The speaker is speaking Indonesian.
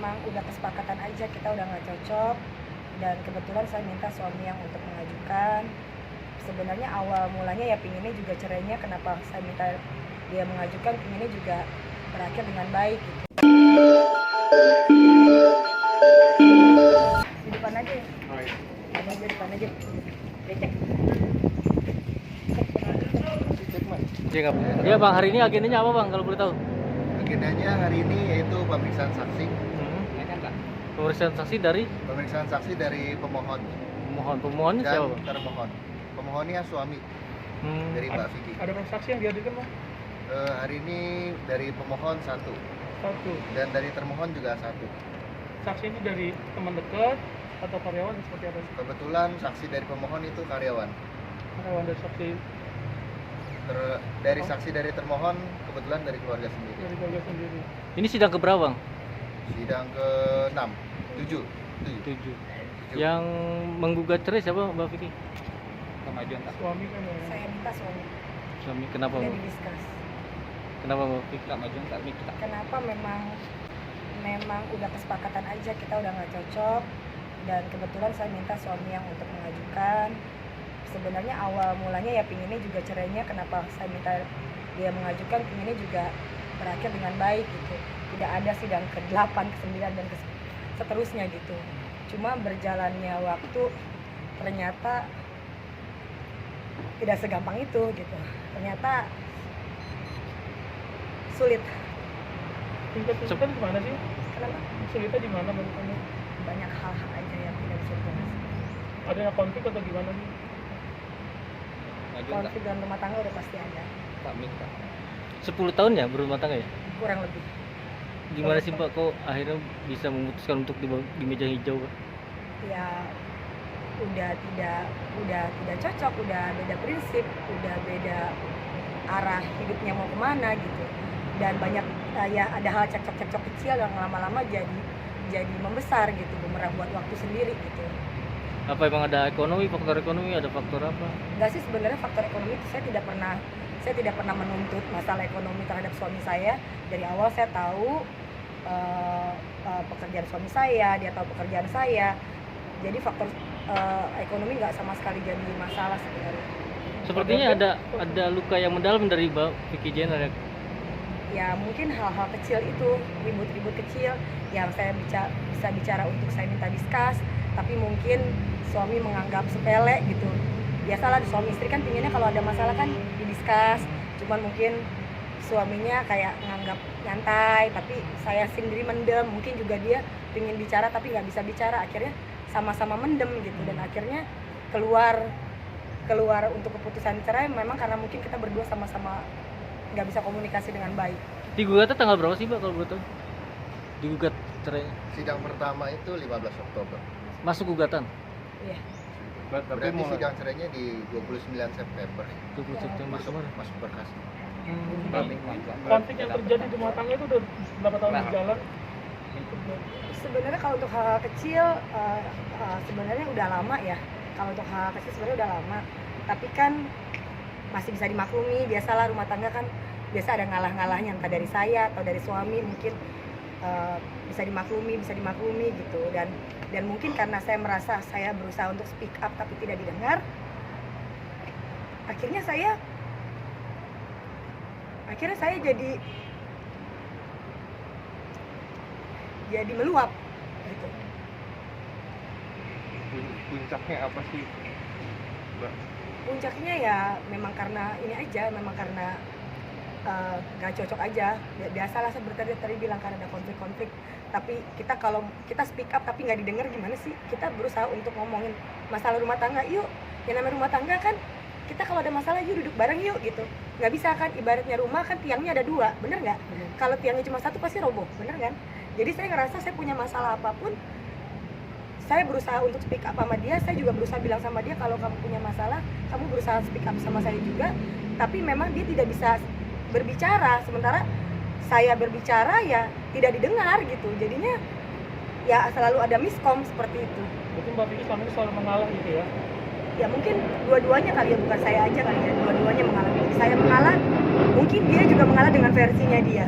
memang udah kesepakatan aja, kita udah nggak cocok, dan kebetulan saya minta suami yang untuk mengajukan. Sebenarnya awal mulanya ya pinginnya juga cerainya, kenapa saya minta dia mengajukan, pinginnya juga berakhir dengan baik gitu. Di depan aja ya? Ada aja depan aja. Becek. Ya bang, hari ini agendanya apa bang kalau boleh tahu? Agendanya hari ini yaitu pemeriksaan saksi. Pemeriksaan saksi dari Pemohon pemohonnya dan siapa bang? termohon. Pemohonnya suami dari Mbak Vicky. Ada berapa saksi yang dihadirkan bang? Hari ini dari pemohon satu dan dari termohon juga satu. Saksi ini dari teman dekat atau karyawan seperti apa? Kebetulan saksi dari pemohon itu karyawan. Karyawan dari saksi Dari saksi dari termohon kebetulan dari keluarga sendiri. dari keluarga sendiri. Ini sidang keberapa bang? Sidang ke-6, 7. 7. Yang menggugat cerai siapa Mbak Vicky? Kemajuan tak Suami kan ya. Saya minta suami, Suami. Kenapa udah Mbak? didiskus. Kenapa Mbak Vicky? kemajuan tak kita. Kenapa memang udah kesepakatan aja, kita udah nggak cocok, dan kebetulan saya minta suami yang untuk mengajukan. Sebenarnya awal mulanya ya pinginnya juga cerainya, kenapa saya minta dia mengajukan, pinginnya juga berakhir dengan baik gitu, tidak ada sidang ke-8, ke-9 dan seterusnya gitu. Cuma berjalannya waktu ternyata tidak segampang itu gitu, ternyata sulit. Tingkat kesulitan di mana sih? Kenapa? Sulitnya di mana menurut kamu? Banyak hal-hal aja yang tidak bisa dijelaskan. Ada yang konflik atau gimana sih? Kemajuan tak Konflik dalam rumah tangga udah pasti ada, minta. 10 tahun ya berumah tangga ya? kurang lebih. Gimana sih Pak kok akhirnya bisa memutuskan untuk di meja hijau Pak? Ya udah tidak cocok, udah beda prinsip, udah beda arah hidupnya mau kemana gitu, dan banyak ya ada hal cekcok kecil yang lama-lama jadi membesar gitu, bumerang buat waktu sendiri gitu. Apa emang ada faktor ekonomi, ada faktor apa? Enggak sih, sebenarnya faktor ekonomi itu saya tidak pernah menuntut masalah ekonomi terhadap suami saya. Dari awal saya tahu pekerjaan suami saya, dia tahu pekerjaan saya. Jadi faktor ekonomi nggak sama sekali jadi masalah sebenarnya. Sepertinya ada luka yang mendalam dari Mbak Vicky Jenner ya. Ya mungkin hal-hal kecil itu, ribut-ribut kecil yang saya bisa bicara untuk saya minta diskus, tapi mungkin suami menganggap sepele gitu. Biasalah suami istri kan pinginnya kalau ada masalah kan didiskus, cuman mungkin suaminya kayak nganggap nyantai, tapi saya sendiri mendem. Mungkin juga dia pingin bicara tapi nggak bisa bicara, akhirnya sama-sama mendem gitu, dan akhirnya keluar untuk keputusan cerai memang karena mungkin kita berdua sama-sama nggak bisa komunikasi dengan baik. Digugatnya tanggal berapa sih Pak kalau boleh tahu? Digugat cerai. Sidang pertama itu 15 Oktober. Masuk gugatan Iya. Berarti sidang cerainya di 29 September. 20 September kemarin. Masuk berkas. Konflik yang terjadi di rumah tangga itu udah berapa tahun berjalan? Sebenarnya kalau untuk hal kecil sebenarnya udah lama ya. Kalau untuk hal kecil sebenarnya udah lama. Tapi kan masih bisa dimaklumi. Biasalah rumah tangga kan biasa ada ngalah-ngalahnya, entah dari saya atau dari suami, mungkin bisa dimaklumi gitu. Dan mungkin karena saya merasa saya berusaha untuk speak up tapi tidak didengar, akhirnya saya jadi meluap gitu. Puncaknya apa sih, Mbak? Puncaknya ya memang karena gak cocok aja. Biasalah seperti tadi bilang, karena ada konflik. Tapi kalau kita speak up tapi nggak didengar gimana sih? Kita berusaha untuk ngomongin masalah rumah tangga, yuk. Yang namanya rumah tangga kan, kita kalau ada masalah yuk duduk bareng yuk gitu. Nggak bisa kan, ibaratnya rumah kan tiangnya ada 2, bener nggak? Kalau tiangnya cuma 1 pasti roboh, bener kan? Jadi saya ngerasa saya punya masalah apapun, saya berusaha untuk speak up sama dia. Saya juga berusaha bilang sama dia, kalau kamu punya masalah, kamu berusaha speak up sama saya juga. Tapi memang dia tidak bisa berbicara, sementara saya berbicara ya tidak didengar gitu. Jadinya ya selalu ada miskom seperti itu. Berarti Mbak Vicky selama ini selalu mengalah gitu ya? Ya mungkin dua-duanya kali ya, bukan saya aja kali ya, dua-duanya mengalah. Saya mengalah, mungkin dia juga mengalah dengan versinya dia.